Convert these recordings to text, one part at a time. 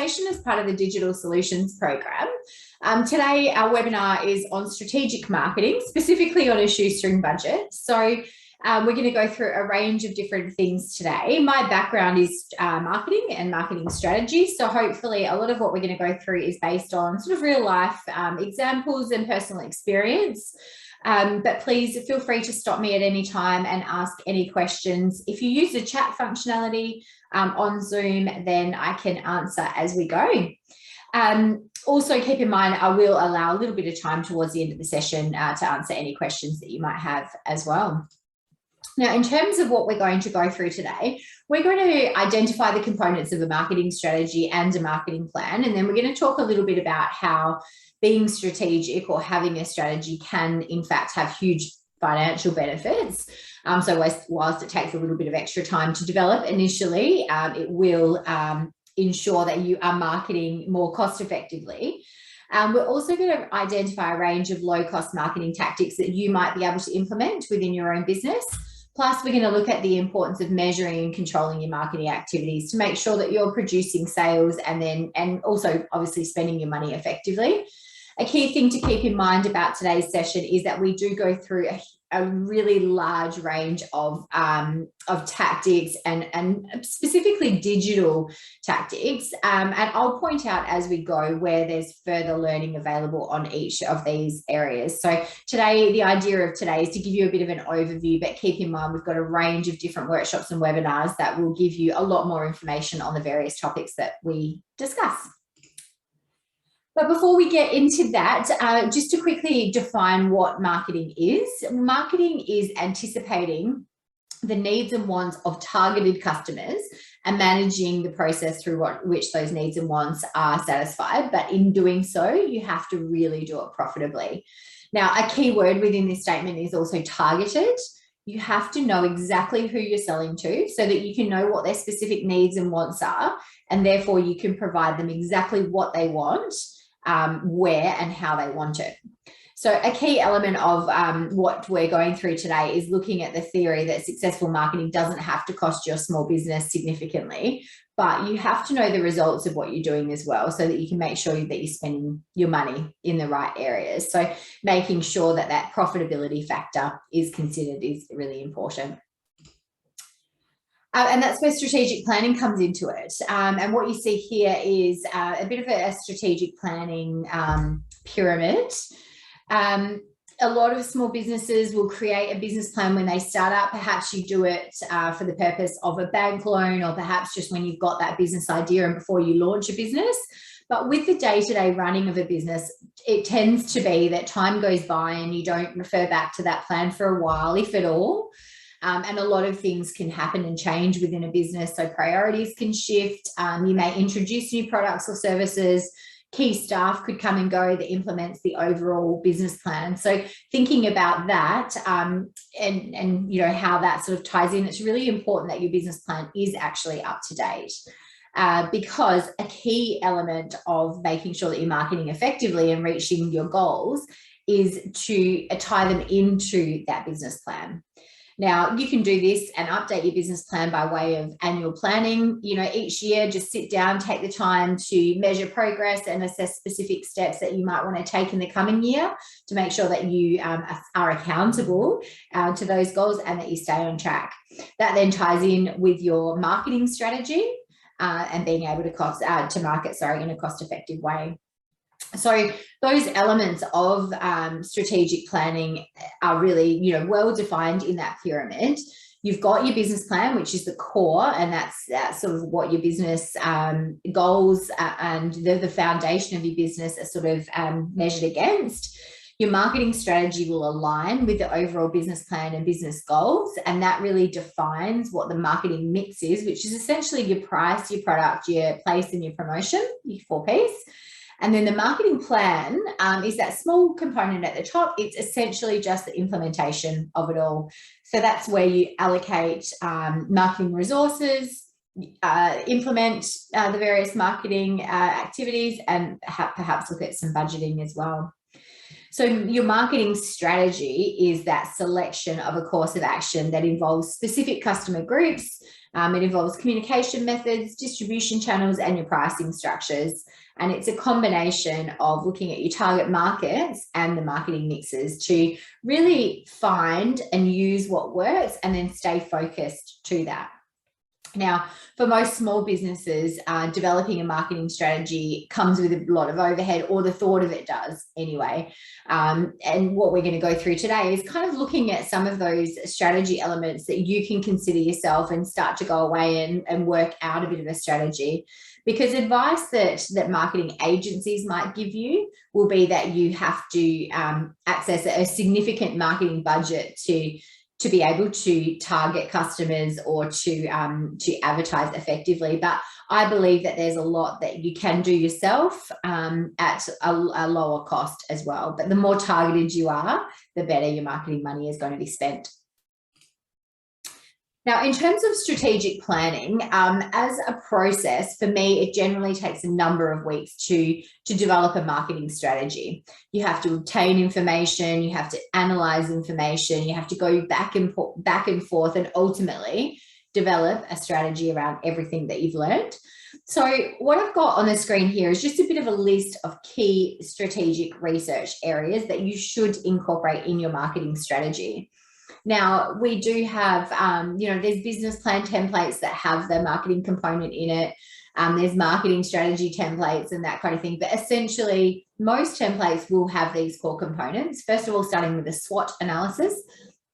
Station as part of the Digital Solutions program. Today, our webinar is on strategic marketing, specifically on a shoestring budget. So we're going to go through a range of different things today. My background is marketing and marketing strategy. So hopefully a lot of what we're going to go through is based on sort of real life examples and personal experience. But please feel free to stop me at any time and ask any questions. If you use the chat functionality on Zoom, then I can answer as we go. Also keep in mind, I will allow a little bit of time towards the end of the session to answer any questions that you might have as well. Now, in terms of what we're going to go through today, we're going to identify the components of a marketing strategy and a marketing plan, and then we're going to talk a little bit about how being strategic or having a strategy can, in fact, have huge financial benefits. So whilst it takes a little bit of extra time to develop initially, it will ensure that you are marketing more cost effectively. We're also going to identify a range of low-cost marketing tactics that you might be able to implement within your own business. Plus, we're going to look at the importance of measuring and controlling your marketing activities to make sure that you're producing sales and also obviously spending your money effectively. A key thing to keep in mind about today's session is that we do go through a really large range of tactics and specifically digital tactics. And I'll point out as we go where there's further learning available on each of these areas. So today, the idea of today is to give you a bit of an overview, but keep in mind we've got a range of different workshops and webinars that will give you a lot more information on the various topics that we discuss. But before we get into that, just to quickly define what marketing is. Marketing is anticipating the needs and wants of targeted customers and managing the process through which those needs and wants are satisfied. But in doing so, you have to really do it profitably. Now, a key word within this statement is also targeted. You have to know exactly who you're selling to so that you can know what their specific needs and wants are, and therefore you can provide them exactly what they want, where and how they want it. So a key element of what we're going through today is looking at the theory that successful marketing doesn't have to cost your small business significantly, but you have to know the results of what you're doing as well so that you can make sure that you're spending your money in the right areas. So making sure that that profitability factor is considered is really important. And that's where strategic planning comes into it. And what you see here is a bit of a strategic planning pyramid. A lot of small businesses will create a business plan when they start up. Perhaps you do it for the purpose of a bank loan, or perhaps just when you've got that business idea and before you launch a business. But with the day-to-day running of a business, it tends to be that time goes by and you don't refer back to that plan for a while, if at all. And a lot of things can happen and change within a business. So priorities can shift. You may introduce new products or services. Key staff could come and go that implements the overall business plan. So thinking about that and you know how that sort of ties in, it's really important that your business plan is actually up to date. Because a key element of making sure that you're marketing effectively and reaching your goals is to tie them into that business plan. Now, you can do this and update your business plan by way of annual planning. You know, each year, just sit down, take the time to measure progress and assess specific steps that you might want to take in the coming year to make sure that you are accountable to those goals and that you stay on track. That then ties in with your marketing strategy and being able to market in a cost-effective way. So those elements of strategic planning are really, you know, well defined in that pyramid. You've got your business plan, which is the core, and that's sort of what your business goals and the foundation of your business are sort of measured against. Your marketing strategy will align with the overall business plan and business goals, and that really defines what the marketing mix is, which is essentially your price, your product, your place, and your promotion, your 4Ps. And then the marketing plan is that small component at the top. It's essentially just the implementation of it all. So that's where you allocate marketing resources, implement the various marketing activities, and perhaps look at some budgeting as well. So your marketing strategy is that selection of a course of action that involves specific customer groups, It involves communication methods, distribution channels, and your pricing structures. And it's a combination of looking at your target markets and the marketing mixes to really find and use what works and then stay focused to that. Now, for most small businesses, developing a marketing strategy comes with a lot of overhead, or the thought of it does anyway. And what we're going to go through today is kind of looking at some of those strategy elements that you can consider yourself and start to go away and work out a bit of a strategy. Because advice that marketing agencies might give you will be that you have to access a significant marketing budget to be able to target customers or to advertise effectively. But I believe that there's a lot that you can do yourself at a lower cost as well. But the more targeted you are, the better your marketing money is going to be spent. Now, in terms of strategic planning, as a process, for me, it generally takes a number of weeks to develop a marketing strategy. You have to obtain information, you have to analyze information, you have to go back and forth and ultimately develop a strategy around everything that you've learned. So what I've got on the screen here is just a bit of a list of key strategic research areas that you should incorporate in your marketing strategy. Now, we do have, there's business plan templates that have the marketing component in it. There's marketing strategy templates and that kind of thing. But essentially, most templates will have these core components. First of all, starting with a SWOT analysis.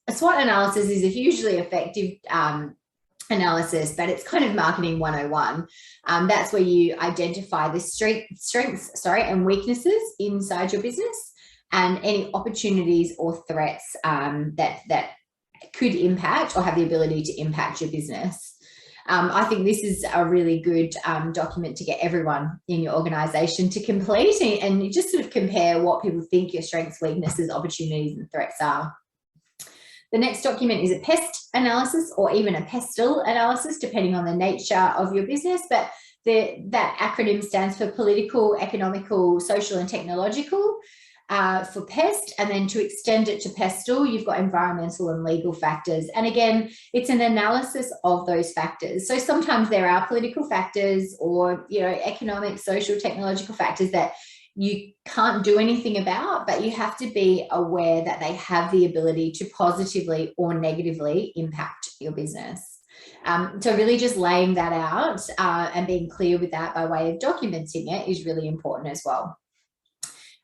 A SWOT analysis is a hugely effective analysis, but it's kind of marketing 101. That's where you identify the strengths and weaknesses inside your business, and any opportunities or threats that could impact or have the ability to impact your business. I think this is a really good document to get everyone in your organisation to complete, and you just sort of compare what people think your strengths, weaknesses, opportunities and threats are. The next document is a PEST analysis, or even a PESTLE analysis, depending on the nature of your business. But that acronym stands for political, economical, social and technological. For PEST, and then to extend it to PESTLE, you've got environmental and legal factors. And again, it's an analysis of those factors. So sometimes there are political factors or, economic, social, technological factors that you can't do anything about, but you have to be aware that they have the ability to positively or negatively impact your business. So really just laying that out and being clear with that by way of documenting it is really important as well.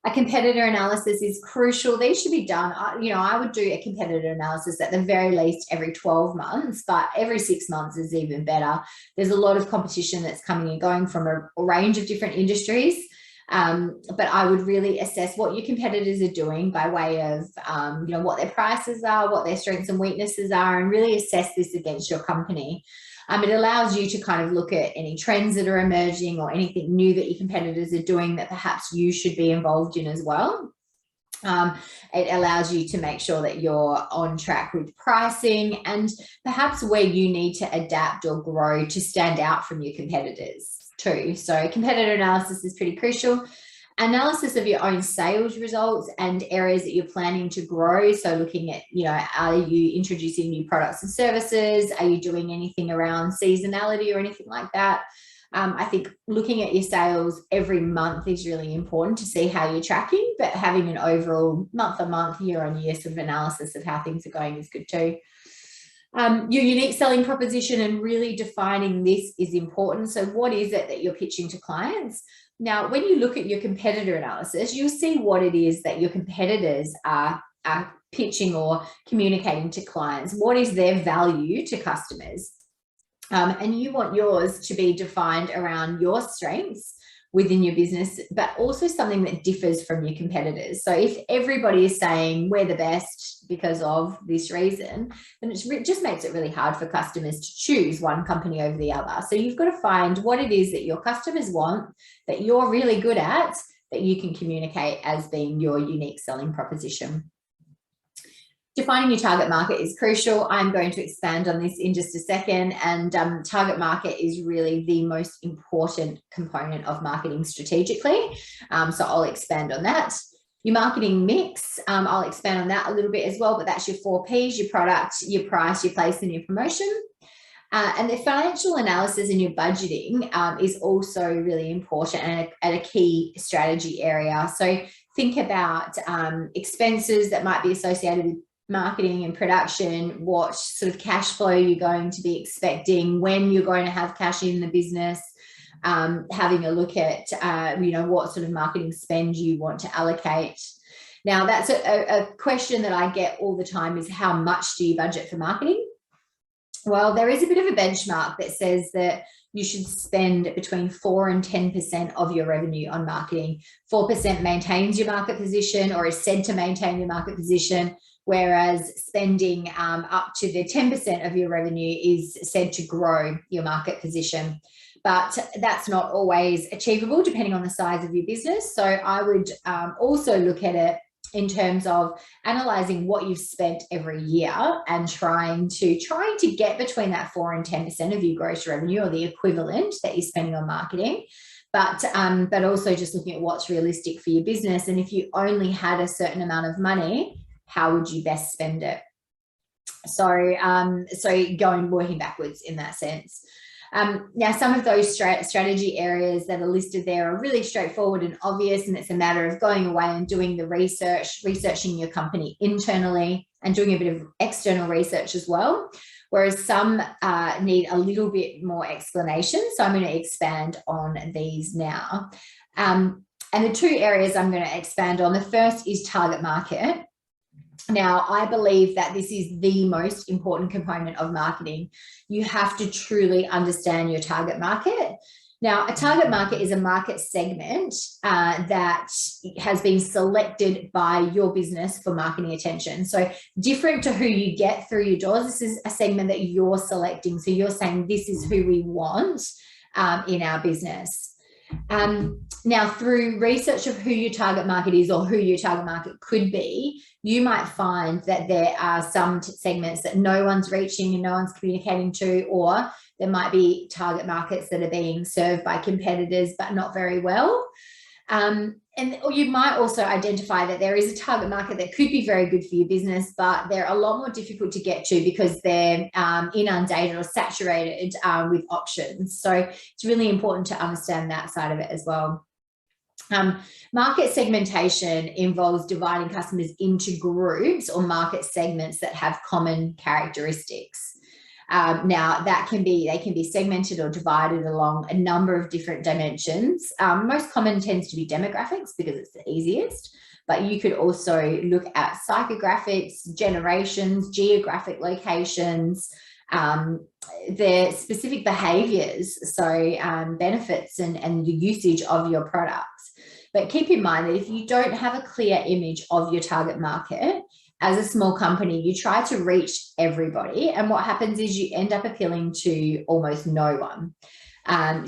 A competitor analysis is crucial. These should be done. I would do a competitor analysis at the very least every 12 months, but every 6 months is even better. There's a lot of competition that's coming and going from a range of different industries. But I would really assess what your competitors are doing by way of, what their prices are, what their strengths and weaknesses are, and really assess this against your company. It allows you to kind of look at any trends that are emerging or anything new that your competitors are doing that perhaps you should be involved in as well. It allows you to make sure that you're on track with pricing and perhaps where you need to adapt or grow to stand out from your competitors too. So competitor analysis is pretty crucial. Analysis of your own sales results and areas that you're planning to grow. So looking at, are you introducing new products and services? Are you doing anything around seasonality or anything like that? I think looking at your sales every month is really important to see how you're tracking, but having an overall month-on-month, year-on-year sort of analysis of how things are going is good too. Your unique selling proposition and really defining this is important. So what is it that you're pitching to clients? Now, when you look at your competitor analysis, you'll see what it is that your competitors are pitching or communicating to clients. What is their value to customers? And you want yours to be defined around your strengths within your business, but also something that differs from your competitors. So if everybody is saying we're the best because of this reason, then it just makes it really hard for customers to choose one company over the other. So you've got to find what it is that your customers want, that you're really good at, that you can communicate as being your unique selling proposition. Defining your target market is crucial. I'm going to expand on this in just a second. And target market is really the most important component of marketing strategically. So I'll expand on that. Your marketing mix, I'll expand on that a little bit as well, but that's your 4 Ps, your product, your price, your place, and your promotion. And the financial analysis in your budgeting is also really important and a key strategy area. So think about expenses that might be associated with marketing and production, what sort of cash flow you're going to be expecting, when you're going to have cash in the business, having a look at, what sort of marketing spend you want to allocate. Now, that's a question that I get all the time is how much do you budget for marketing? Well, there is a bit of a benchmark that says that you should spend between 4 and 10% of your revenue on marketing. 4% maintains your market position or is said to maintain your market position, whereas spending up to the 10% of your revenue is said to grow your market position. But that's not always achievable depending on the size of your business. So I would also look at it in terms of analyzing what you've spent every year and trying to get between that 4 and 10% of your gross revenue, or the equivalent that you're spending on marketing. But also just looking at what's realistic for your business. And if you only had a certain amount of money, how would you best spend it? So working backwards in that sense. Now, some of those strategy areas that are listed there are really straightforward and obvious, and it's a matter of going away and doing the researching your company internally and doing a bit of external research as well, whereas some need a little bit more explanation. So I'm going to expand on these now. And the two areas I'm going to expand on, the first is target market. Now, I believe that this is the most important component of marketing. You have to truly understand your target market. Now, a target market is a market segment that has been selected by your business for marketing attention. So different to who you get through your doors, this is a segment that you're selecting. So you're saying this is who we want in our business. Now, through research of who your target market is or who your target market could be, you might find that there are some segments that no one's reaching and no one's communicating to, or there might be target markets that are being served by competitors but not very well. Or you might also identify that there is a target market that could be very good for your business, but they're a lot more difficult to get to because they're inundated or saturated with options. So it's really important to understand that side of it as well. Market segmentation involves dividing customers into groups or market segments that have common characteristics. Now, they can be segmented or divided along a number of different dimensions. Most common tends to be demographics because it's the easiest, but you could also look at psychographics, generations, geographic locations, the specific behaviors, so benefits and the usage of your products. But keep in mind that if you don't have a clear image of your target market, as a small company, you try to reach everybody, and what happens is you end up appealing to almost no one.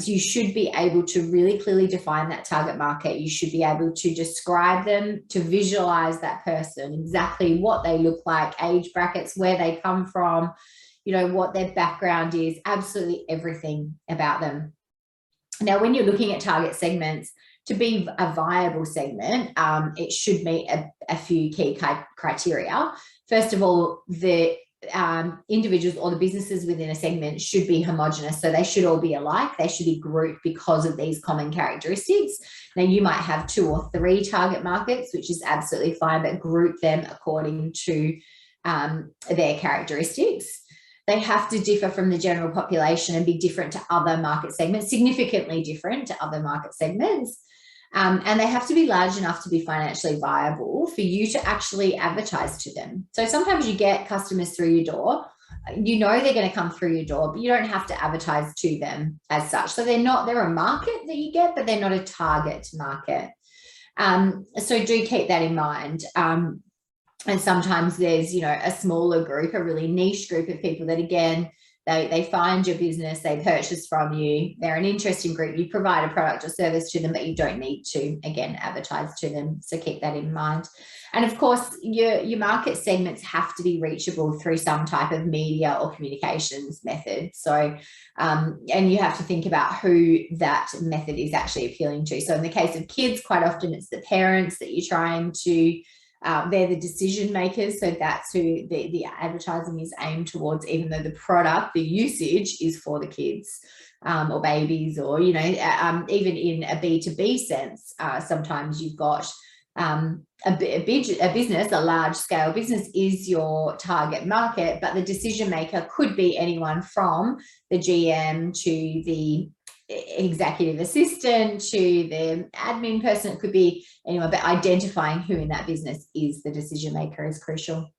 So you should be able to really clearly define that target market. You should be able to describe them, to visualize that person, exactly what they look like, age brackets, where they come from, what their background is, absolutely everything about them. Now, when you're looking at target segments, to be a viable segment, it should meet a few key criteria. First of all, the individuals or the businesses within a segment should be homogenous. So they should all be alike. They should be grouped because of these common characteristics. Now, you might have 2 or 3 target markets, which is absolutely fine, but group them according to their characteristics. They have to differ from the general population and be different to other market segments, significantly different to other market segments. And they have to be large enough to be financially viable for you to actually advertise to them. So sometimes you get customers through your door, they're going to come through your door, but you don't have to advertise to them as such. So they're a market that you get, but they're not a target market. So do keep that in mind. And sometimes there's, a smaller group, a really niche group of people that, again, they find your business, they purchase from you, they're an interesting group, you provide a product or service to them, but you don't need to, again, advertise to them. So keep that in mind. And of course, your market segments have to be reachable through some type of media or communications method. So, and you have to think about who that method is actually appealing to. So in the case of kids, quite often it's the parents that you're trying to They're the decision makers, so that's who the advertising is aimed towards, even though the product, the usage is for the kids or babies, or, you know, even in a B2B sense, sometimes you've got a business, a large scale business is your target market, but the decision maker could be anyone from the GM to the executive assistant to the admin person. It could be anyone, but identifying who in that business is the decision maker is crucial.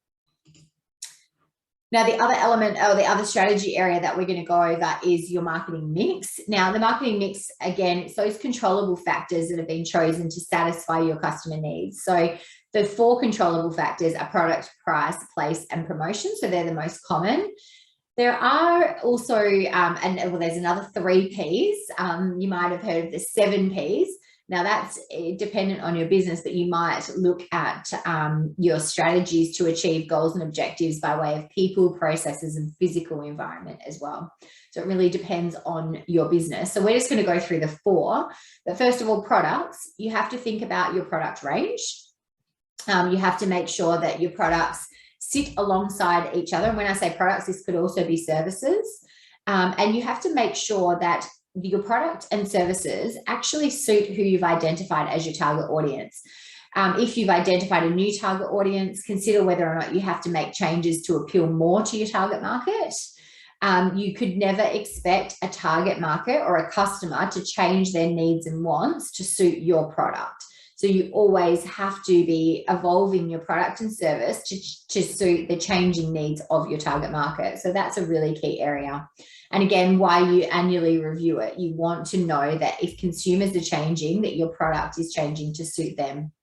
Now, the other element, or the other strategy area that we're going to go over is your marketing mix. Now, the marketing mix, again, it's those controllable factors that have been chosen to satisfy your customer needs. So the 4 controllable factors are product, price, place, and promotion. So they're the most common. There are also, well, there's another 3 Ps. You might have heard of the 7 Ps. Now, that's dependent on your business, but you might look at your strategies to achieve goals and objectives by way of people, processes, and physical environment as well. So it really depends on your business. So we're just going to go through the 4. But first of all, products. You have to think about your product range. You have to make sure that your products sit alongside each other. And when I say products, this could also be services. And you have to make sure that your product and services actually suit who you've identified as your target audience. If you've identified a new target audience, consider whether or not you have to make changes to appeal more to your target market. You could never expect a target market or a customer to change their needs and wants to suit your product. So you always have to be evolving your product and service to suit the changing needs of your target market. So that's a really key area. And again, why you annually review it. You want to know that if consumers are changing, that your product is changing to suit them.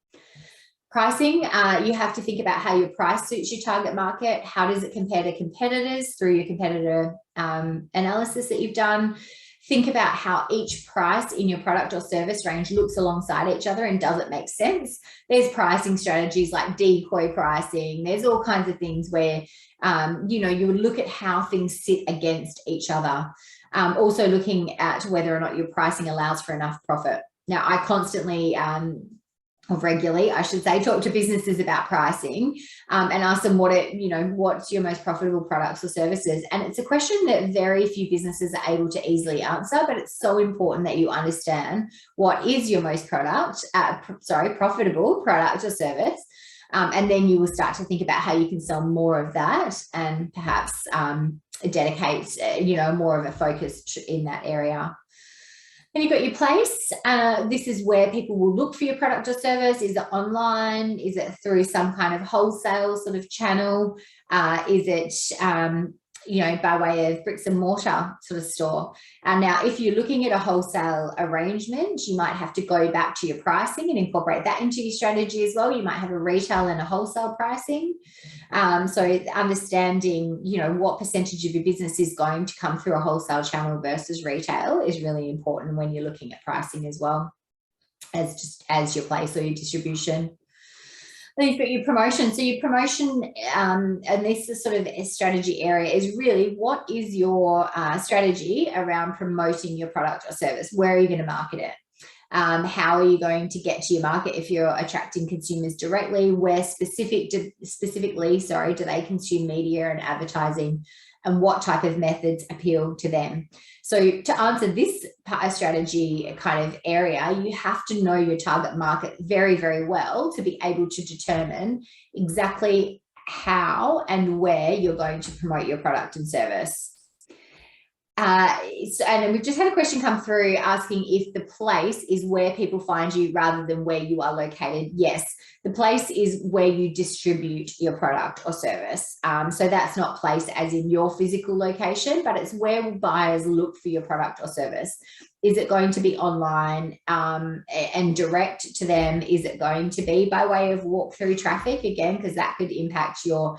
Pricing, you have to think about how your price suits your target market. How does it compare to competitors through your competitor analysis that you've done? Think about how each price in your product or service range looks alongside each other, and does it make sense? There's pricing strategies like decoy pricing. There's all kinds of things where, you know, you would look at how things sit against each other. Also looking at whether or not your pricing allows for enough profit. Now, I constantly, or regularly, I should say, talk to businesses about pricing and ask them what's your most profitable products or services. And it's a question that very few businesses are able to easily answer, but it's so important that you understand what is your most profitable product or service. And then you will start to think about how you can sell more of that and perhaps dedicate, more of a focus in that area. Then you've got your place. This is where people will look for your product or service. Is it online? Is it through some kind of wholesale sort of channel? Is it, by way of bricks and mortar sort of store? Now, if you're looking at a wholesale arrangement, you might have to go back to your pricing and incorporate that into your strategy as well. You might have a retail and a wholesale pricing. So understanding, what percentage of your business is going to come through a wholesale channel versus retail is really important when you're looking at pricing as well as your place or your distribution. Then you've got your promotion. So your promotion, and this is sort of a strategy area, is really what is your strategy around promoting your product or service? Where are you going to market it? How are you going to get to your market if you're attracting consumers directly? Where specifically, do they consume media and advertising? And what type of methods appeal to them? So to answer this strategy kind of area, you have to know your target market very, very well to be able to determine exactly how and where you're going to promote your product and service. And we've just had a question come through asking if the place is where people find you rather than where you are located. Yes, the place is where you distribute your product or service. So that's not place as in your physical location, but it's where buyers look for your product or service. Is it going to be online and direct to them? Is it going to be by way of walk-through traffic? Again, because that could impact your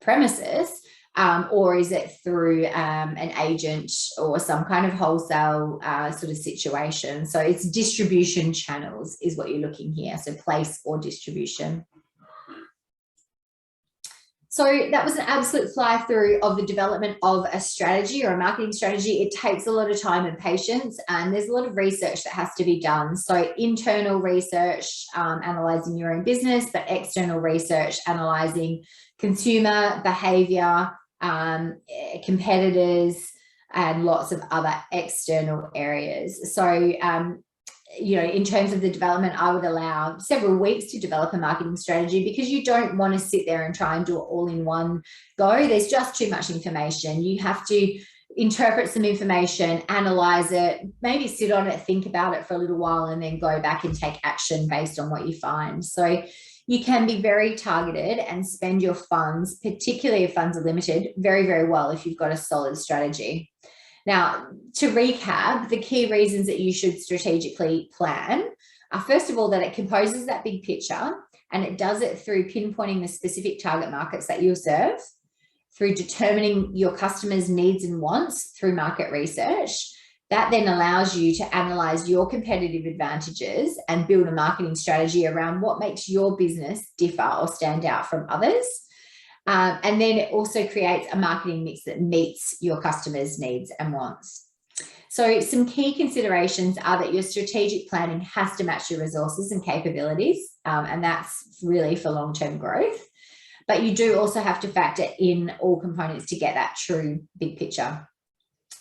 premises. Or is it through an agent or some kind of wholesale sort of situation? So it's distribution channels is what you're looking here. So place or distribution. So that was an absolute fly through of the development of a strategy or a marketing strategy. It takes a lot of time and patience, and there's a lot of research that has to be done. So internal research, analyzing your own business, but external research, analyzing consumer behavior, competitors, and lots of other external areas. So, you know, in terms of the development, I would allow several weeks to develop a marketing strategy, because you don't want to sit there and try and do it all in one go. There's just too much information. You have to interpret some information, analyze it, maybe sit on it, think about it for a little while, and then go back and take action based on what you find. So you can be very targeted and spend your funds, particularly if funds are limited, very, very well if you've got a solid strategy. Now, to recap, the key reasons that you should strategically plan are, first of all, that it composes that big picture, and it does it through pinpointing the specific target markets that you'll serve, through determining your customers' needs and wants through market research. That then allows you to analyze your competitive advantages and build a marketing strategy around what makes your business differ or stand out from others. And then it also creates a marketing mix that meets your customers' needs and wants. So some key considerations are that your strategic planning has to match your resources and capabilities, and that's really for long-term growth. But you do also have to factor in all components to get that true big picture.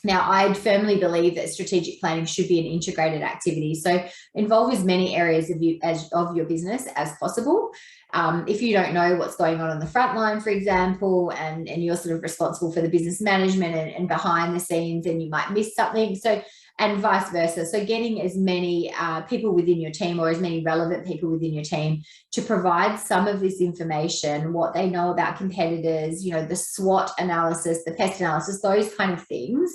Now, I firmly believe that strategic planning should be an integrated activity. So involve as many areas of your business as possible. If you don't know what's going on the front line, for example, and you're sort of responsible for the business management and behind the scenes, and you might miss something. So, and vice versa. So getting as many people within your team, or as many relevant people within your team, to provide some of this information, what they know about competitors, you know, the SWOT analysis, the pest analysis, those kind of things.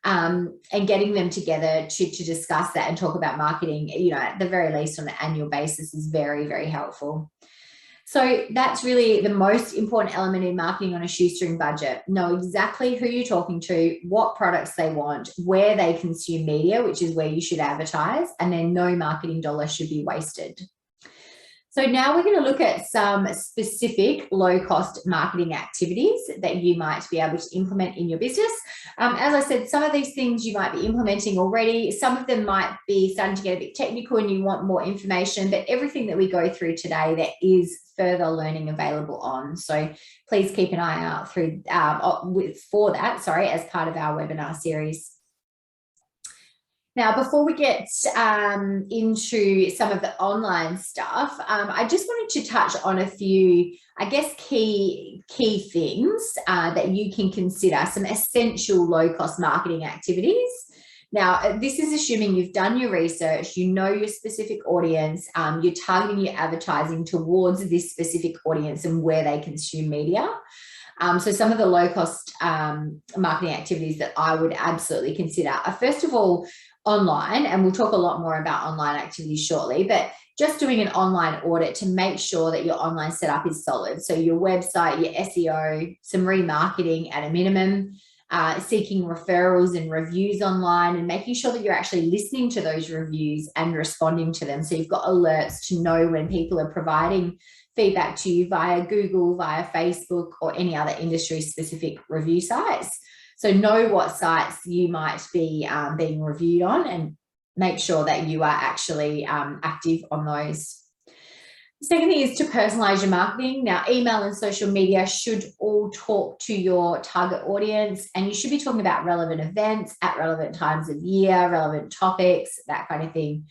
And getting them together to discuss that and talk about marketing, you know, at the very least on an annual basis, is very, very helpful. So that's really the most important element in marketing on a shoestring budget. Know exactly who you're talking to, what products they want, where they consume media, which is where you should advertise, and then no marketing dollar should be wasted. So now we're going to look at some specific low-cost marketing activities that you might be able to implement in your business. As I said, some of these things you might be implementing already. Some of them might be starting to get a bit technical and you want more information, but everything that we go through today, there is further learning available on. So please keep an eye out for that, as part of our webinar series. Now, before we get into some of the online stuff, I just wanted to touch on a few, I guess, key things that you can consider, some essential low-cost marketing activities. Now, this is assuming you've done your research, you know your specific audience, you're targeting your advertising towards this specific audience and where they consume media. So some of the low-cost marketing activities that I would absolutely consider are, first of all, online, and we'll talk a lot more about online activities shortly, but just doing an online audit to make sure that your online setup is solid. So your website, your SEO, some remarketing at a minimum, seeking referrals and reviews online, and making sure that you're actually listening to those reviews and responding to them. So you've got alerts to know when people are providing feedback to you via Google, via Facebook, or any other industry-specific review sites. So know what sites you might be being reviewed on, and make sure that you are actually active on those. The second thing is to personalize your marketing. Now, email and social media should all talk to your target audience, and you should be talking about relevant events at relevant times of year, relevant topics, that kind of thing.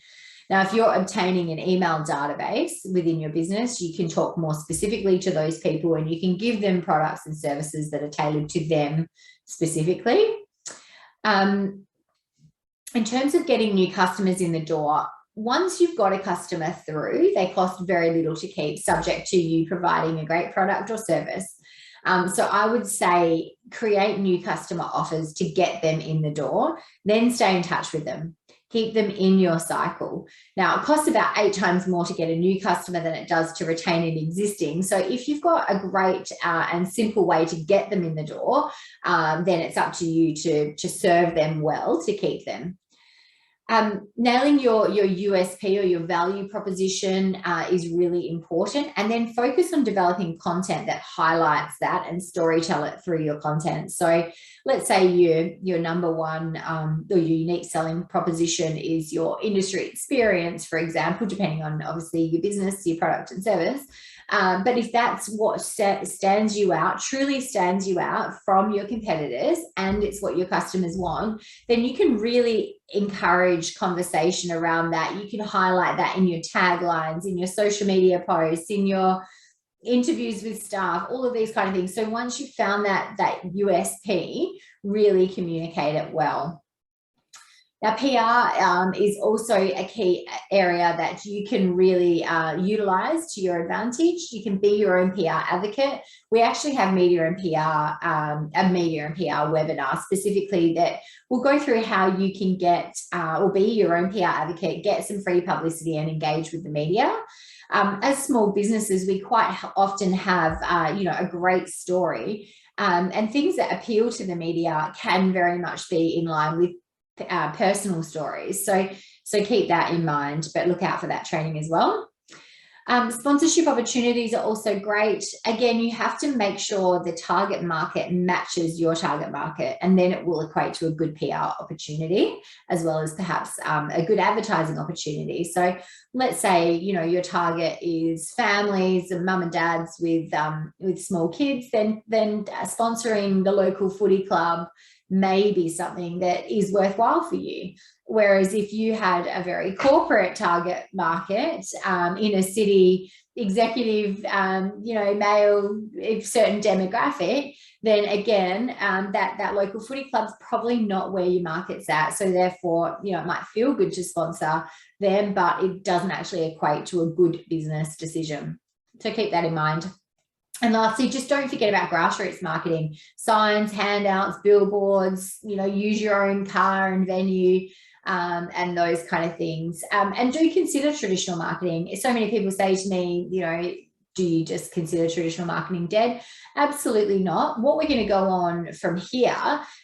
Now, if you're obtaining an email database within your business, you can talk more specifically to those people, and you can give them products and services that are tailored to them specifically. In terms of getting new customers in the door, once you've got a customer through, they cost very little to keep, subject to you providing a great product or service. So I would say create new customer offers to get them in the door, then stay in touch with them. Keep them in your cycle. Now, it costs about 8 times more to get a new customer than it does to retain an existing. So if you've got a great and simple way to get them in the door, then it's up to you to serve them well to keep them. Nailing your USP or your value proposition is really important, and then focus on developing content that highlights that and storytell it through your content. So let's say your number one or your unique selling proposition is your industry experience, for example, depending on obviously your business, your product and service. But if that's what stands you out, truly stands you out from your competitors, and it's what your customers want, then you can really encourage conversation around that. You can highlight that in your taglines, in your social media posts, in your interviews with staff, all of these kind of things. So once you've found that USP, really communicate it well. Now, PR is also a key area that you can really utilize to your advantage. You can be your own PR advocate. We actually have a media and PR webinar specifically that will go through how you can get or be your own PR advocate, get some free publicity and engage with the media. As small businesses, we quite often have, a great story, and things that appeal to the media can very much be in line with personal stories. So keep that in mind, but look out for that training as well. Sponsorship opportunities are also great. Again, you have to make sure the target market matches your target market, and then it will equate to a good PR opportunity, as well as perhaps a good advertising opportunity. So let's say, your target is families and mum and dads with small kids, then sponsoring the local footy club may be something that is worthwhile for you. Whereas if you had a very corporate target market in a city, executive, male, certain demographic, then again, that local footy club's probably not where your market's at. So therefore, it might feel good to sponsor them, but it doesn't actually equate to a good business decision. So keep that in mind. And lastly, just don't forget about grassroots marketing, signs, handouts, billboards, use your own car and venue, and those kind of things. And do consider traditional marketing. So many people say to me, do you just consider traditional marketing dead? Absolutely not. What we're going to go on from here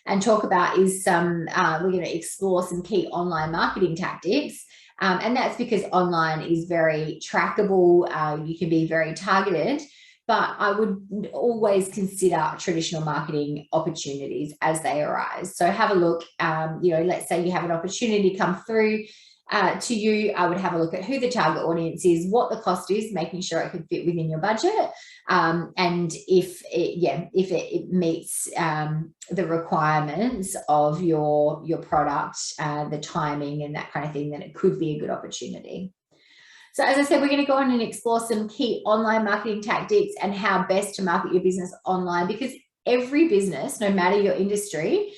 and talk about is we're going to explore some key online marketing tactics. And that's because online is very trackable. You can be very targeted. But I would always consider traditional marketing opportunities as they arise. So have a look, let's say you have an opportunity come through to you. I would have a look at who the target audience is, what the cost is, making sure it can fit within your budget. And if it meets the requirements of your product, the timing and that kind of thing, then it could be a good opportunity. So as I said, we're going to go on and explore some key online marketing tactics and how best to market your business online, because every business, no matter your industry,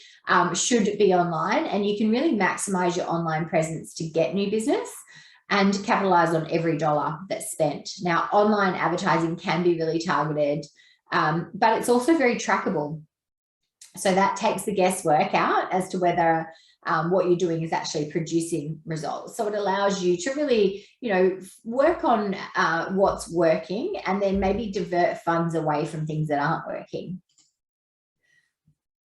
should be online, and you can really maximize your online presence to get new business and capitalize on every dollar that's spent. Now, online advertising can be really targeted, but it's also very trackable. So that takes the guesswork out as to whether what you're doing is actually producing results. So it allows you to really, work on what's working, and then maybe divert funds away from things that aren't working.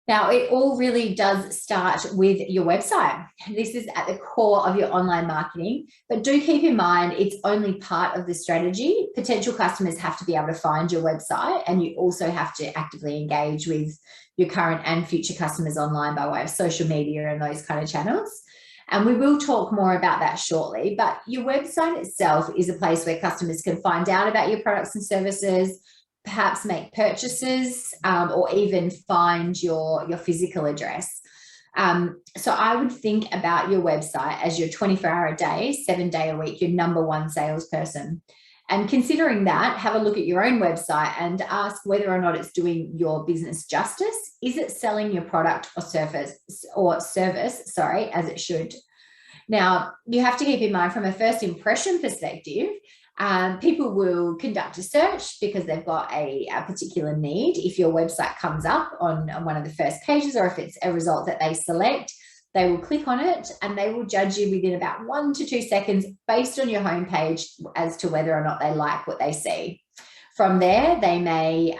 Now, it all really does start with your website. This is at the core of your online marketing, but do keep in mind it's only part of the strategy. Potential customers have to be able to find your website, and you also have to actively engage with your current and future customers online by way of social media and those kind of channels. And we will talk more about that shortly, but your website itself is a place where customers can find out about your products and services, perhaps make purchases, or even find your physical address. So I would think about your website as your 24-hour a day, 7-day a week, your number one salesperson. And considering that, have a look at your own website and ask whether or not it's doing your business justice. Is it selling your product or service, as it should? Now, you have to keep in mind from a first impression perspective, people will conduct a search because they've got a particular need. If your website comes up on one of the first pages, or if it's a result that they select, they will click on it and they will judge you within about 1 to 2 seconds based on your homepage as to whether or not they like what they see. From there, they may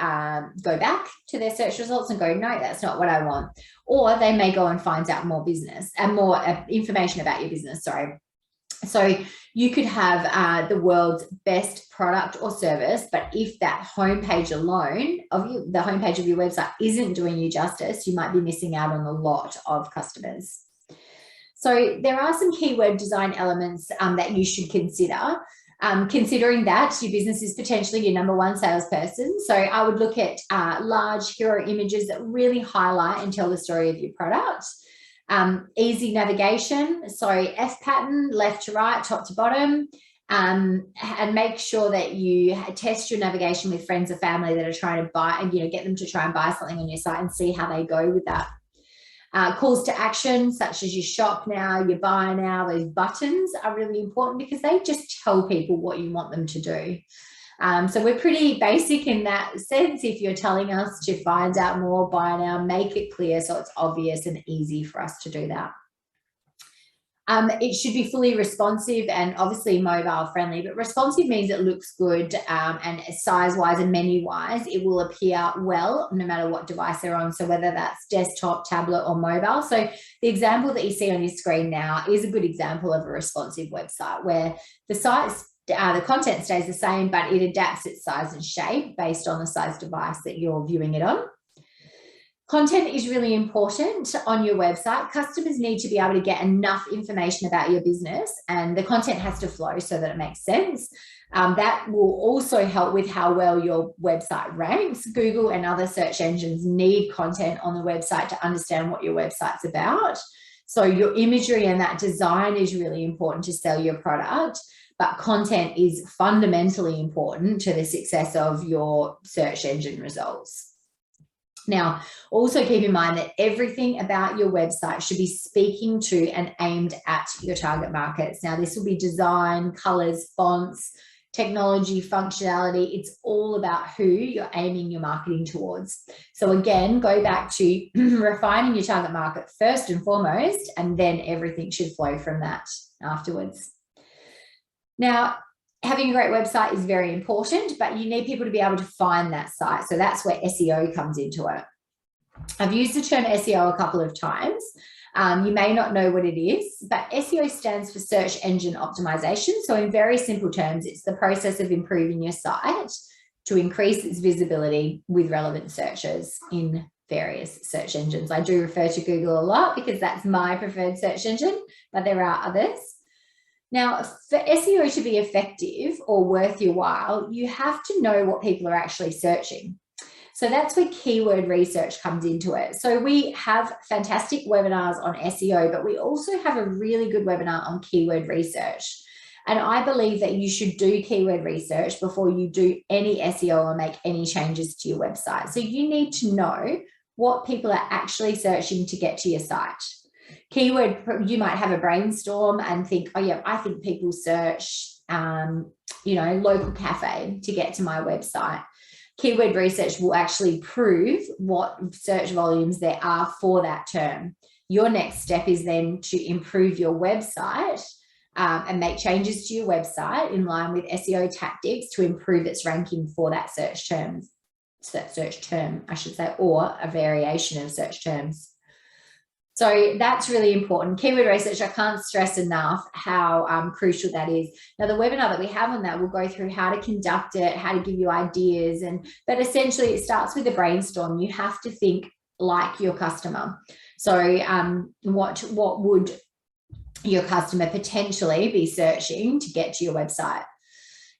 go back to their search results and go, no, that's not what I want. Or they may go and find out more business and more information about your business, sorry. So you could have the world's best product or service, but if that homepage alone the homepage of your website isn't doing you justice, you might be missing out on a lot of customers. So there are some keyword design elements that you should consider. Considering that your business is potentially your number one salesperson. So I would look at large hero images that really highlight and tell the story of your product. Easy navigation, so F pattern, left to right, top to bottom, and make sure that you test your navigation with friends or family that are trying to buy, and get them to try and buy something on your site and see how they go with that. Calls to action, such as your shop now, your buy now, those buttons are really important because they just tell people what you want them to do. So we're pretty basic in that sense. If you're telling us to find out more, buy now, make it clear so it's obvious and easy for us to do that. It should be fully responsive and obviously mobile friendly, but responsive means it looks good and size-wise and menu-wise, it will appear well no matter what device they're on. So whether that's desktop, tablet, or mobile. So the example that you see on your screen now is a good example of a responsive website where the content stays the same, but it adapts its size and shape based on the size device that you're viewing it on. Content is really important on your website. Customers need to be able to get enough information about your business, and the content has to flow so that it makes sense. That will also help with how well your website ranks. Google and other search engines need content on the website to understand what your website's about. So your imagery and that design is really important to sell your product, but content is fundamentally important to the success of your search engine results. Now, also keep in mind that everything about your website should be speaking to and aimed at your target markets. Now, this will be design, colors, fonts, technology, functionality. It's all about who you're aiming your marketing towards. So again, go back to refining your target market first and foremost, and then everything should flow from that afterwards. Now, having a great website is very important, but you need people to be able to find that site. So that's where SEO comes into it. I've used the term SEO a couple of times. You may not know what it is, but SEO stands for search engine optimization. So in very simple terms, it's the process of improving your site to increase its visibility with relevant searches in various search engines. I do refer to Google a lot because that's my preferred search engine, but there are others. Now, for SEO to be effective or worth your while, you have to know what people are actually searching. So that's where keyword research comes into it. So we have fantastic webinars on SEO, but we also have a really good webinar on keyword research. And I believe that you should do keyword research before you do any SEO or make any changes to your website. So you need to know what people are actually searching to get to your site. Keyword, you might have a brainstorm and think, oh yeah, I think people search, local cafe to get to my website. Keyword research will actually prove what search volumes there are for that term. Your next step is then to improve your website and make changes to your website in line with SEO tactics to improve its ranking for that search term, I should say, or a variation of search terms. So that's really important. Keyword research, I can't stress enough how crucial that is. Now, the webinar that we have on that will go through how to conduct it, how to give you ideas, but essentially it starts with a brainstorm. You have to think like your customer. So what would your customer potentially be searching to get to your website?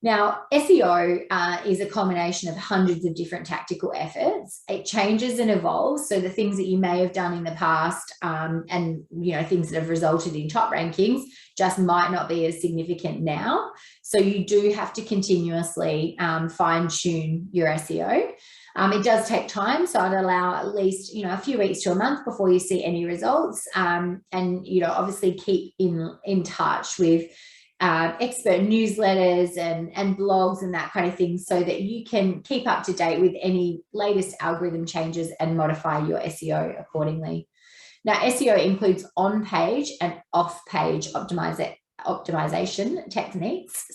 Now, SEO is a combination of hundreds of different tactical efforts. It changes and evolves. So the things that you may have done in the past and things that have resulted in top rankings just might not be as significant now. So you do have to continuously fine-tune your SEO. It does take time, so I'd allow at least a few weeks to a month before you see any results, and obviously keep in touch with expert newsletters and blogs and that kind of thing so that you can keep up to date with any latest algorithm changes and modify your SEO accordingly. Now, SEO includes on-page and off-page optimization techniques.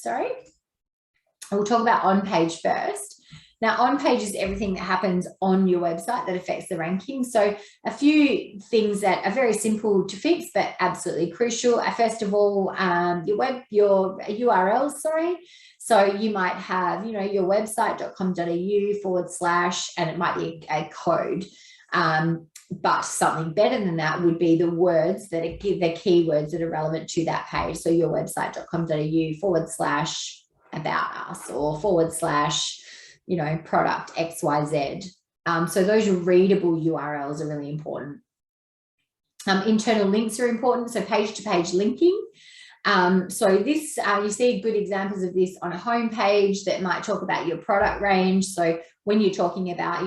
We'll talk about on-page first. Now, OnPage is everything that happens on your website that affects the ranking. So a few things that are very simple to fix, but absolutely crucial. First of all, your URLs, sorry. So you might have, your website.com.au / and it might be a code. But something better than that would be the words that are the keywords that are relevant to that page. So your website.com.au / about us or / product XYZ. So those readable URLs are really important. Internal links are important. So page-to-page linking. So this, you see good examples of this on a homepage that might talk about your product range. So when you're talking about,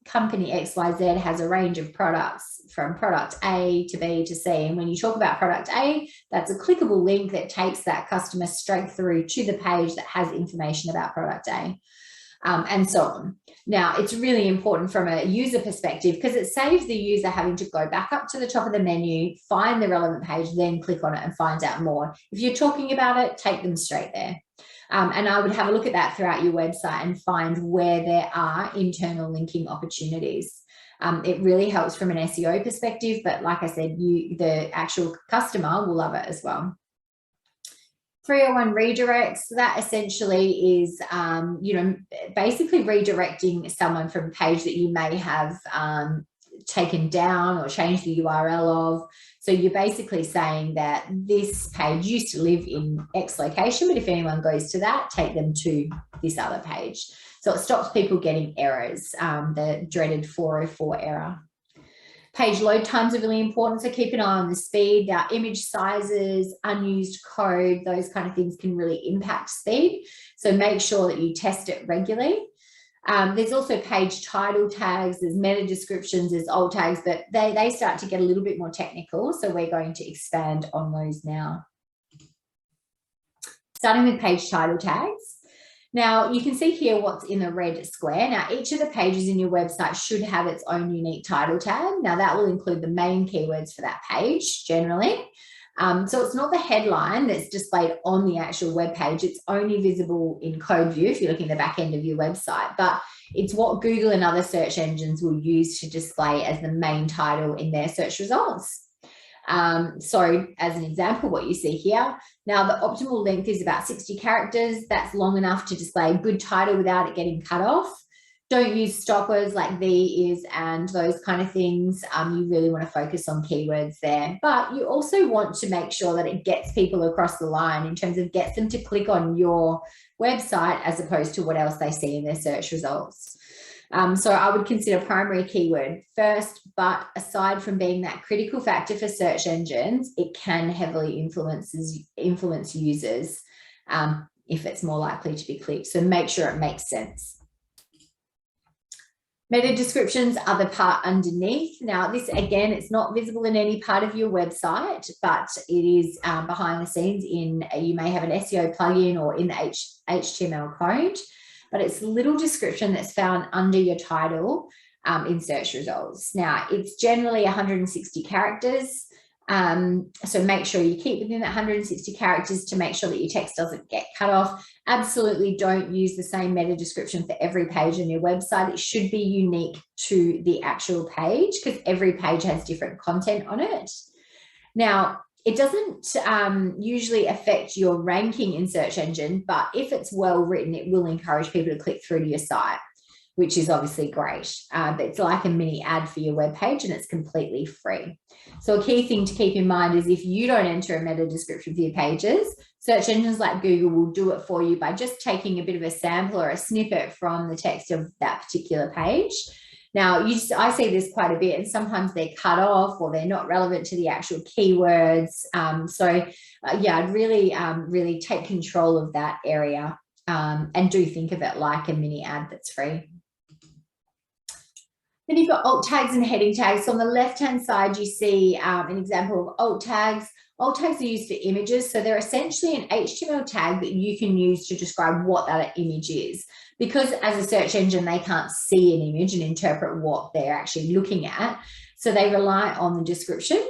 company XYZ has a range of products from product A to B to C. And when you talk about product A, that's a clickable link that takes that customer straight through to the page that has information about product A. And so on. Now, it's really important from a user perspective because it saves the user having to go back up to the top of the menu, find the relevant page, then click on it and find out more. If you're talking about it, take them straight there. And I would have a look at that throughout your website and find where there are internal linking opportunities. It really helps from an SEO perspective, but like I said, the actual customer will love it as well. 301 redirects, that essentially is, basically redirecting someone from a page that you may have taken down or changed the URL of. So you're basically saying that this page used to live in X location, but if anyone goes to that, take them to this other page. So it stops people getting errors, the dreaded 404 error. Page load times are really important, so keep an eye on the speed. Now, image sizes, unused code, those kind of things can really impact speed. So make sure that you test it regularly. There's also page title tags, there's meta descriptions, there's alt tags, but they start to get a little bit more technical. So we're going to expand on those now. Starting with page title tags. Now, you can see here what's in the red square. Now, each of the pages in your website should have its own unique title tag. Now, that will include the main keywords for that page generally. So it's not the headline that's displayed on the actual web page. It's only visible in code view if you're looking at the back end of your website. But it's what Google and other search engines will use to display as the main title in their search results. So as an example, what you see here, now the optimal length is about 60 characters. That's long enough to display a good title without it getting cut off. Don't use stoppers like the, is, and those kind of things. You really want to focus on keywords there, but you also want to make sure that it gets people across the line in terms of gets them to click on your website as opposed to what else they see in their search results. So I would consider primary keyword first, but aside from being that critical factor for search engines, it can heavily influence users if it's more likely to be clicked. So make sure it makes sense. Meta descriptions are the part underneath. Now, this, again, it's not visible in any part of your website, but it is behind the scenes you may have an SEO plugin or in the HTML code. But it's a little description that's found under your title in search results. Now, it's generally 160 characters. So make sure you keep within that 160 characters to make sure that your text doesn't get cut off. Absolutely don't use the same meta description for every page on your website. It should be unique to the actual page because every page has different content on it. Now, it doesn't usually affect your ranking in search engine, but if it's well written, it will encourage people to click through to your site, which is obviously great. But it's like a mini ad for your web page and it's completely free. So a key thing to keep in mind is if you don't enter a meta description for your pages, search engines like Google will do it for you by just taking a bit of a sample or a snippet from the text of that particular page. Now, I see this quite a bit, and sometimes they're cut off or they're not relevant to the actual keywords. Yeah, I'd really take control of that area and do think of it like a mini ad that's free. Then you've got alt tags and heading tags. So on the left-hand side, you see an example of alt tags. Alt tags are used for images. So they're essentially an HTML tag that you can use to describe what that image is. Because as a search engine, they can't see an image and interpret what they're actually looking at. So they rely on the description.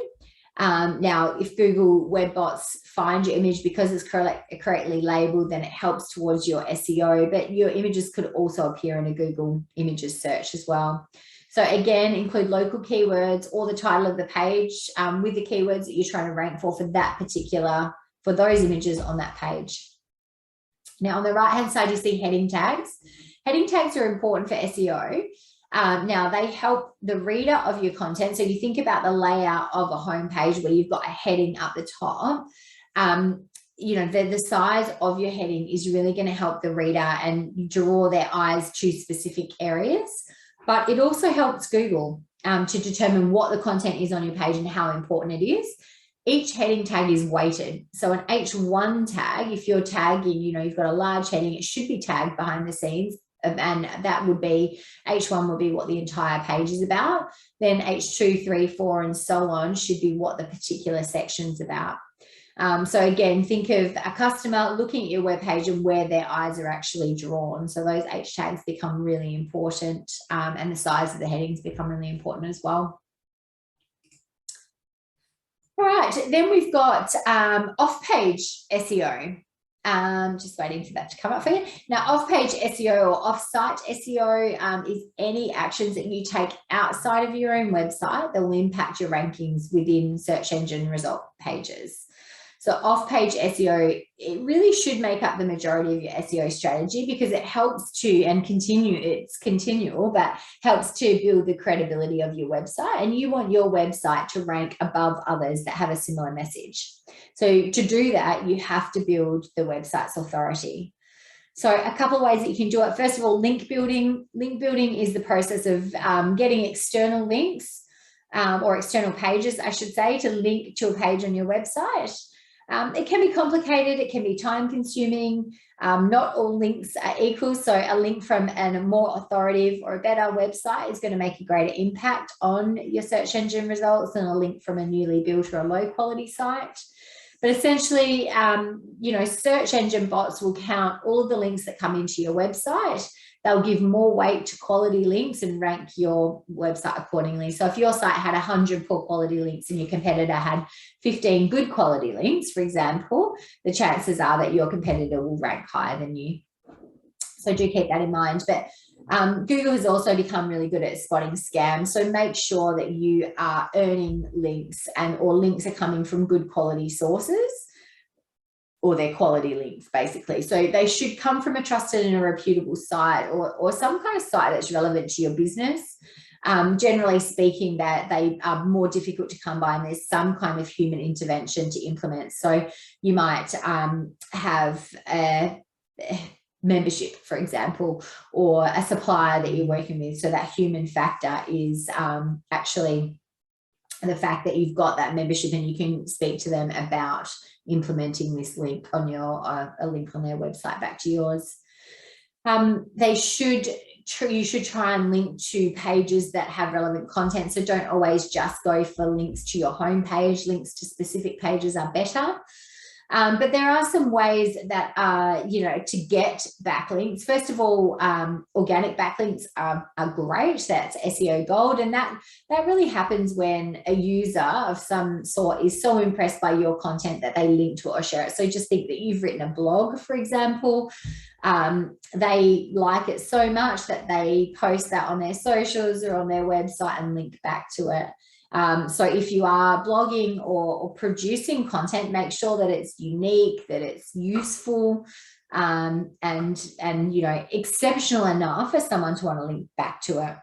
Now, if Google web bots find your image because it's correctly labeled, then it helps towards your SEO, but your images could also appear in a Google Images search as well. So again, include local keywords or the title of the page with the keywords that you're trying to rank for for those images on that page. Now, on the right-hand side, you see heading tags. Heading tags are important for SEO. Now, they help the reader of your content. So you think about the layout of a homepage where you've got a heading up the top. You know, the size of your heading is really going to help the reader and draw their eyes to specific areas. But it also helps Google to determine what the content is on your page and how important it is. Each heading tag is weighted. So an H1 tag, if you're tagging, you know, you've got a large heading, it should be tagged behind the scenes. And that would be, H1 would be what the entire page is about. Then H2, 3, 4, and so on should be what the particular section's about. So again, think of a customer looking at your webpage and where their eyes are actually drawn. So those H tags become really important, and the size of the headings become really important as well. All right, then we've got off-page SEO. Just waiting for that to come up for you. Now, off-page SEO or off-site SEO is any actions that you take outside of your own website that will impact your rankings within search engine result pages. So off-page SEO, it really should make up the majority of your SEO strategy because it helps to, and it's continual, but helps to build the credibility of your website. And you want your website to rank above others that have a similar message. So to do that, you have to build the website's authority. So a couple of ways that you can do it. First of all, link building. Link building is the process of getting external links or external pages, I should say, to link to a page on your website. It can be complicated, it can be time consuming, not all links are equal, so a link from a more authoritative or a better website is going to make a greater impact on your search engine results than a link from a newly built or a low quality site. But essentially, you know, search engine bots will count all of the links that come into your website. They'll give more weight to quality links and rank your website accordingly. So if your site had 100 poor quality links and your competitor had 15 good quality links, for example, the chances are that your competitor will rank higher than you. So do keep that in mind. But Google has also become really good at spotting scams. So make sure that you are earning links or links are coming from good quality sources, or their quality links, basically. So they should come from a trusted and a reputable site or some kind of site that's relevant to your business. Generally speaking, that they are more difficult to come by and there's some kind of human intervention to implement. So you might have a membership, for example, or a supplier that you're working with. So that human factor is actually the fact that you've got that membership and you can speak to them about implementing this link on a link on their website back to yours. You should try and link to pages that have relevant content. So don't always just go for links to your homepage. Links to specific pages are better. But there are some ways that you know, to get backlinks. First of all, organic backlinks are great. That's SEO gold, and that really happens when a user of some sort is so impressed by your content that they link to it or share it. So just think that you've written a blog, for example. They like it so much that they post that on their socials or on their website and link back to it. So if you are blogging or producing content, make sure that it's unique, that it's useful, and you know, exceptional enough for someone to want to link back to it.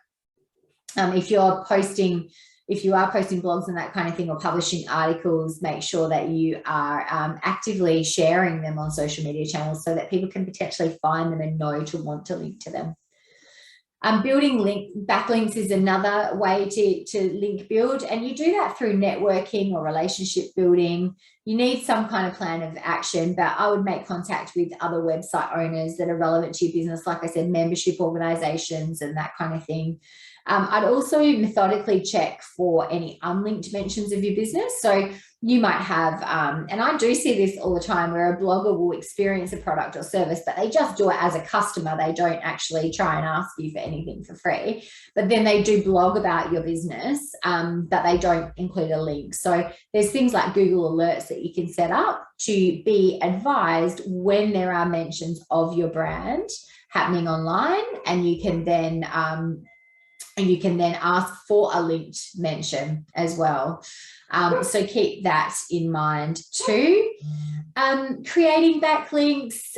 If you are posting blogs and that kind of thing, or publishing articles, make sure that you are actively sharing them on social media channels so that people can potentially find them and know to want to link to them. Building backlinks is another way to link build, and you do that through networking or relationship building. You need some kind of plan of action, but I would make contact with other website owners that are relevant to your business, like I said, membership organizations and that kind of thing. I'd also methodically check for any unlinked mentions of your business. So you might have, and I do see this all the time, where a blogger will experience a product or service, but they just do it as a customer. They don't actually try and ask you for anything for free, but then they do blog about your business, but they don't include a link. So there's things like Google Alerts that you can set up to be advised when there are mentions of your brand happening online, and you can then ask for a linked mention as well. So keep that in mind too. Creating backlinks,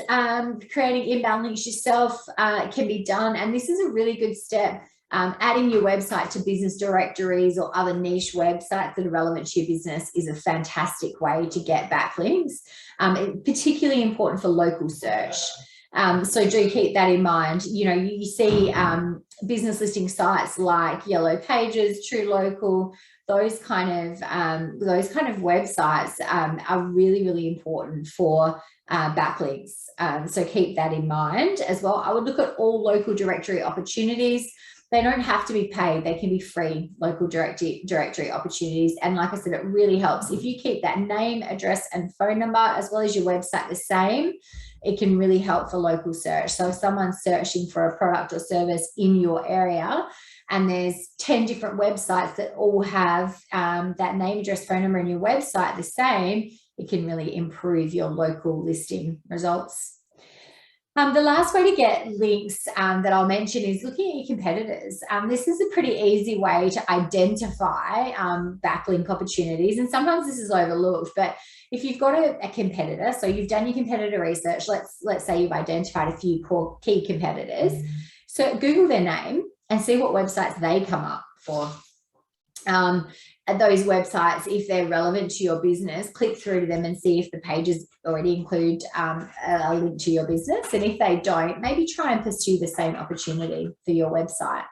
creating inbound links yourself can be done. And this is a really good step. Adding your website to business directories or other niche websites that are relevant to your business is a fantastic way to get backlinks, particularly important for local search. So do keep that in mind. You know, you see business listing sites like Yellow Pages, True Local, those kind of websites are really, really important for backlinks. So keep that in mind as well. I would look at all local directory opportunities. They don't have to be paid. They can be free local directory opportunities. And like I said, it really helps if you keep that name, address, and phone number, as well as your website, the same. It can really help for local search. So if someone's searching for a product or service in your area, and there's 10 different websites that all have that name, address, phone number, and your website the same, it can really improve your local listing results. The last way to get links that I'll mention is looking at your competitors. This is a pretty easy way to identify backlink opportunities, and sometimes this is overlooked. But if you've got a competitor, so you've done your competitor research, let's say you've identified a few key competitors, so Google their name and see what websites they come up for. Those websites, if they're relevant to your business, click through to them and see if the pages already include a link to your business. And if they don't, maybe try and pursue the same opportunity for your website.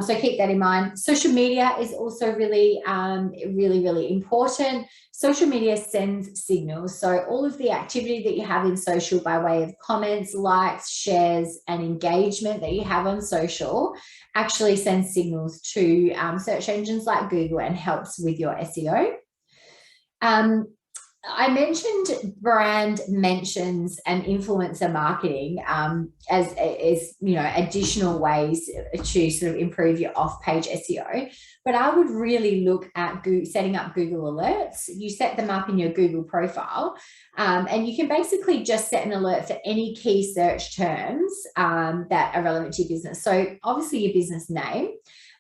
So keep that in mind. Social media is also really, really important. Social media sends signals. So all of the activity that you have in social by way of comments, likes, shares, and engagement that you have on social actually sends signals to search engines like Google and helps with your SEO. I mentioned brand mentions and influencer marketing as you know, additional ways to sort of improve your off-page SEO. But I would really look at setting up Google Alerts. You set them up in your Google profile, and you can basically just set an alert for any key search terms that are relevant to your business. So obviously your business name,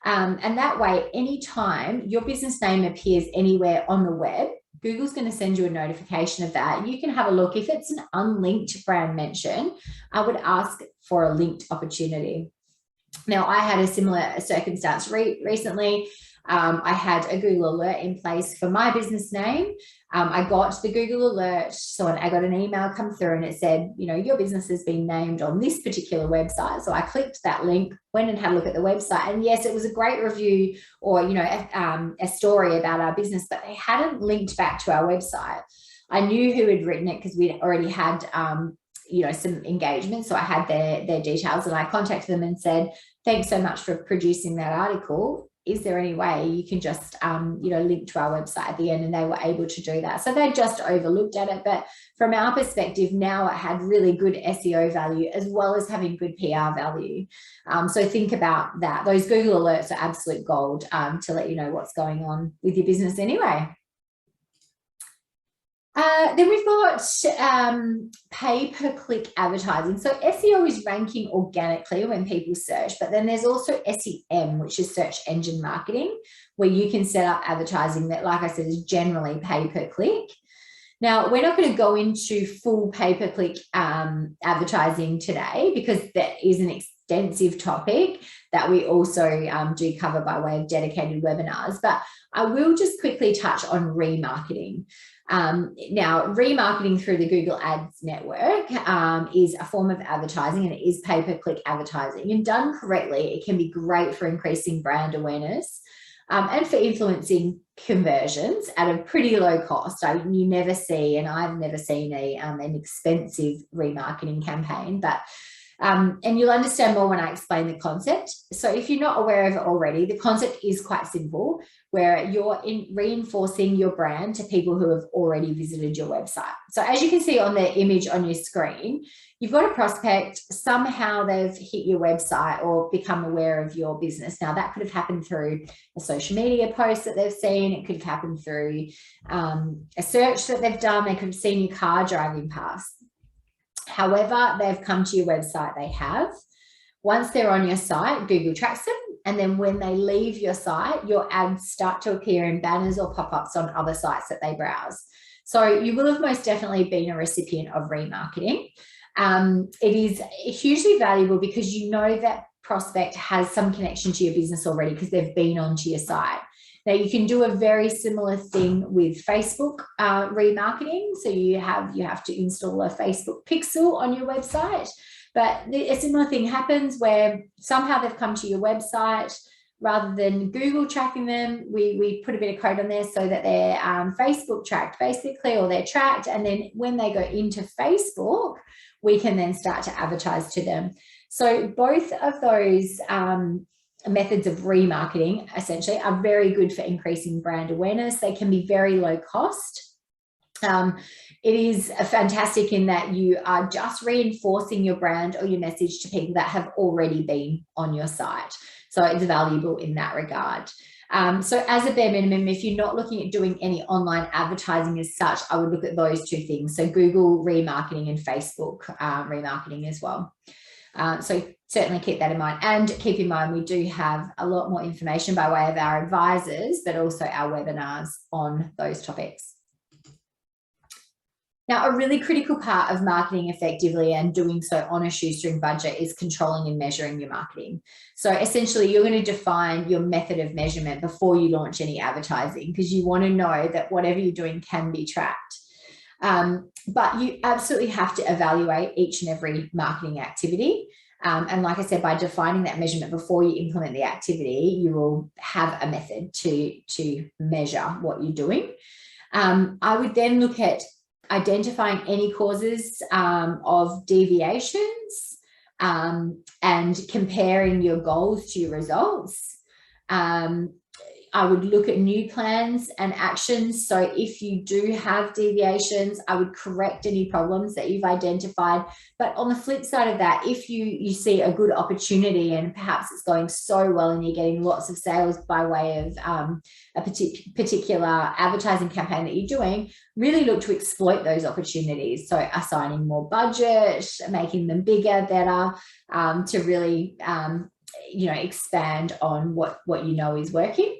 and that way, anytime your business name appears anywhere on the web, Google's going to send you a notification of that. You can have a look. If it's an unlinked brand mention, I would ask for a linked opportunity. Now, I had a similar circumstance recently. I had a Google alert in place for my business name. I got the Google alert, so I got an email come through and it said, you know, your business has been named on this particular website. So I clicked that link, went and had a look at the website, and yes, it was a great review, or, you know, a story about our business, but they hadn't linked back to our website. I knew who had written it because we'd already had you know, some engagement. So I had their details, and I contacted them and said, thanks so much for producing that article. Is there any way you can just, you know, link to our website at the end? And they were able to do that. So they just overlooked at it. But from our perspective, now it had really good SEO value as well as having good PR value. So think about that. Those Google alerts are absolute gold to let you know what's going on with your business anyway. Then we've got pay-per-click advertising. So SEO is ranking organically when people search, but then there's also SEM, which is search engine marketing, where you can set up advertising that, like I said, is generally pay-per-click. Now, we're not going to go into full pay-per-click advertising today because that is an extensive topic that we also do cover by way of dedicated webinars, but I will just quickly touch on remarketing. Now, remarketing through the Google Ads network is a form of advertising, and it is pay-per-click advertising. And done correctly, it can be great for increasing brand awareness and for influencing conversions at a pretty low cost. You never see, and I've never seen an expensive remarketing campaign, but And you'll understand more when I explain the concept. So if you're not aware of it already, the concept is quite simple, where you're reinforcing your brand to people who have already visited your website. So as you can see on the image on your screen, you've got a prospect, somehow they've hit your website or become aware of your business. Now that could have happened through a social media post that they've seen. It could have happened through a search that they've done. They could have seen your car driving past. However, they've come to your website, they have. Once they're on your site, Google tracks them. And then when they leave your site, your ads start to appear in banners or pop-ups on other sites that they browse. So you will have most definitely been a recipient of remarketing. It is hugely valuable because you know that prospect has some connection to your business already because they've been onto your site. Now, you can do a very similar thing with Facebook remarketing. So you have to install a Facebook pixel on your website. But a similar thing happens where somehow they've come to your website. Rather than Google tracking them, we put a bit of code on there so that they're Facebook tracked, basically, or they're tracked. And then when they go into Facebook, we can then start to advertise to them. So both of those methods of remarketing essentially are very good for increasing brand awareness. They can be very low cost. It is fantastic in that you are just reinforcing your brand or your message to people that have already been on your site. So it's valuable in that regard. So as a bare minimum, if you're not looking at doing any online advertising as such, I would look at those two things. So Google remarketing and Facebook remarketing as well. So certainly keep that in mind, and keep in mind we do have a lot more information by way of our advisors, but also our webinars on those topics. Now, a really critical part of marketing effectively and doing so on a shoestring budget is controlling and measuring your marketing. So essentially, you're going to define your method of measurement before you launch any advertising, because you want to know that whatever you're doing can be tracked. But you absolutely have to evaluate each and every marketing activity. And like I said, by defining that measurement before you implement the activity, you will have a method to measure what you're doing. I would then look at identifying any causes of deviations and comparing your goals to your results. I would look at new plans and actions. So if you do have deviations, I would correct any problems that you've identified. But on the flip side of that, if you see a good opportunity and perhaps it's going so well and you're getting lots of sales by way of a particular advertising campaign that you're doing, really look to exploit those opportunities. So assigning more budget, making them bigger, better, to really expand on what you know is working.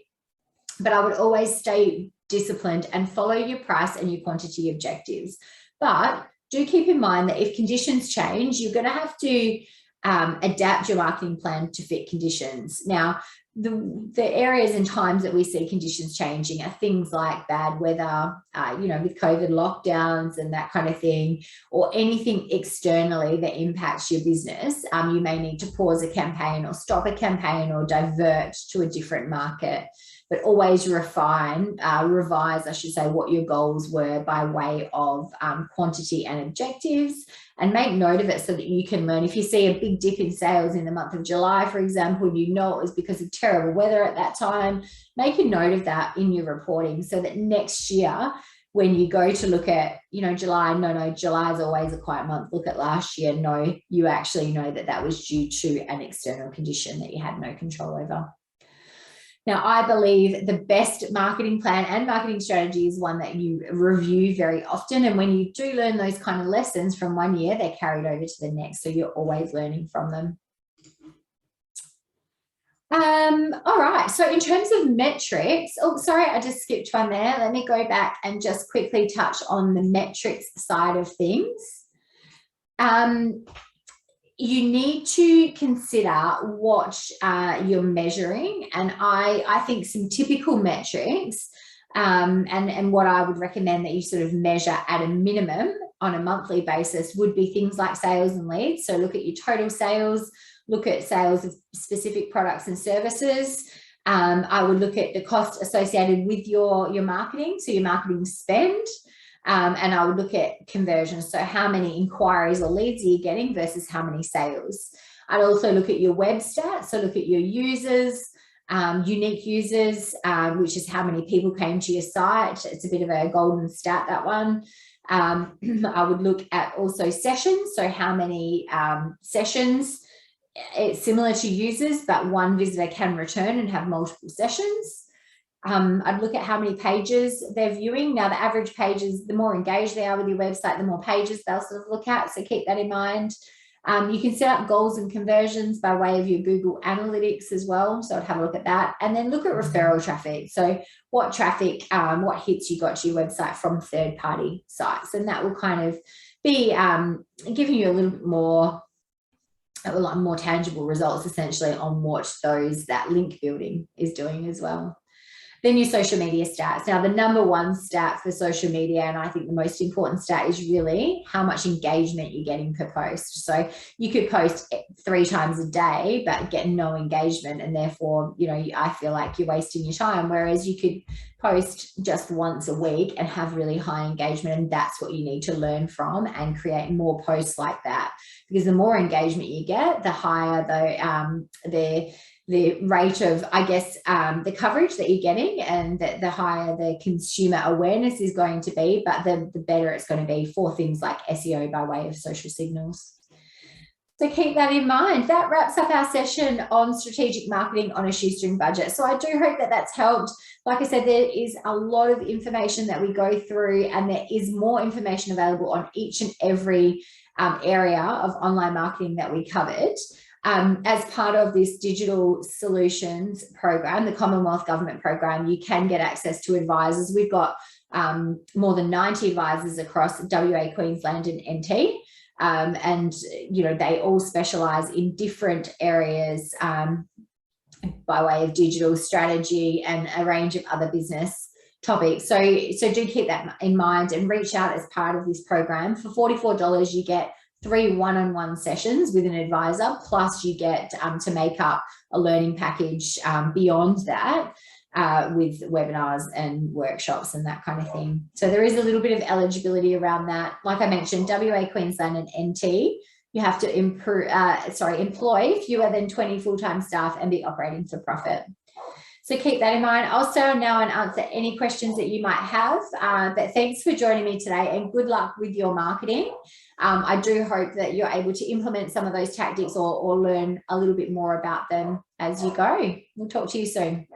But I would always stay disciplined and follow your price and your quantity objectives. But do keep in mind that if conditions change, you're going to have to adapt your marketing plan to fit conditions. Now, the areas and times that we see conditions changing are things like bad weather, with COVID lockdowns and that kind of thing, or anything externally that impacts your business. You may need to pause a campaign or stop a campaign or divert to a different market. But always revise, I should say, what your goals were by way of quantity and objectives, and make note of it so that you can learn. If you see a big dip in sales in the month of July, for example, you know it was because of terrible weather at that time, make a note of that in your reporting so that next year, when you go to look at, July, no, July is always a quiet month. Look at last year. No, you actually know that was due to an external condition that you had no control over. Now, I believe the best marketing plan and marketing strategy is one that you review very often. And when you do learn those kind of lessons from one year, they're carried over to the next. So you're always learning from them. All right. So in terms of metrics, I just skipped one there. Let me go back and just quickly touch on the metrics side of things. You need to consider what you're measuring, and I think some typical metrics and what I would recommend that you sort of measure at a minimum on a monthly basis would be things like sales and leads. So look at your total sales, look at sales of specific products and services. I would look at the cost associated with your marketing, so your marketing spend. And I would look at conversions. So how many inquiries or leads are you getting versus how many sales? I'd also look at your web stats. So look at your users, unique users, which is how many people came to your site. It's a bit of a golden stat, that one. I would look at also sessions. So how many sessions. It's similar to users, but one visitor can return and have multiple sessions. I'd look at how many pages they're viewing. Now, the average pages, the more engaged they are with your website, the more pages they'll sort of look at. So keep that in mind. You can set up goals and conversions by way of your Google Analytics as well. So I'd have a look at that. And then look at referral traffic. So what traffic, what hits you got to your website from third-party sites. And that will kind of be giving you a little bit more tangible results essentially on what that link building is doing as well. Then your social media stats. Now, the number one stat for social media, and I think the most important stat, is really how much engagement you're getting per post. So you could post 3 times a day, but get no engagement. And therefore, I feel like you're wasting your time. Whereas you could post just once a week and have really high engagement. And that's what you need to learn from and create more posts like that. Because the more engagement you get, the higher the rate of, the coverage that you're getting, and the higher the consumer awareness is going to be, but the better it's going to be for things like SEO by way of social signals. So keep that in mind. That wraps up our session on strategic marketing on a shoestring budget. So I do hope that that's helped. Like I said, there is a lot of information that we go through, and there is more information available on each and every area of online marketing that we covered. As part of this digital solutions program, the Commonwealth Government program, you can get access to advisors. We've got more than 90 advisors across WA, Queensland and NT. And, they all specialise in different areas by way of digital strategy and a range of other business topics. So do keep that in mind and reach out as part of this program. For $44, you get 3 one-on-one sessions with an advisor, plus you get to make up a learning package beyond that with webinars and workshops and that kind of thing. So there is a little bit of eligibility around that. Like I mentioned, WA, Queensland and NT, you have to employ fewer than 20 full-time staff and be operating for profit. So keep that in mind. I'll stay on now and answer any questions that you might have. But thanks for joining me today, and good luck with your marketing. I do hope that you're able to implement some of those tactics or learn a little bit more about them as you go. We'll talk to you soon.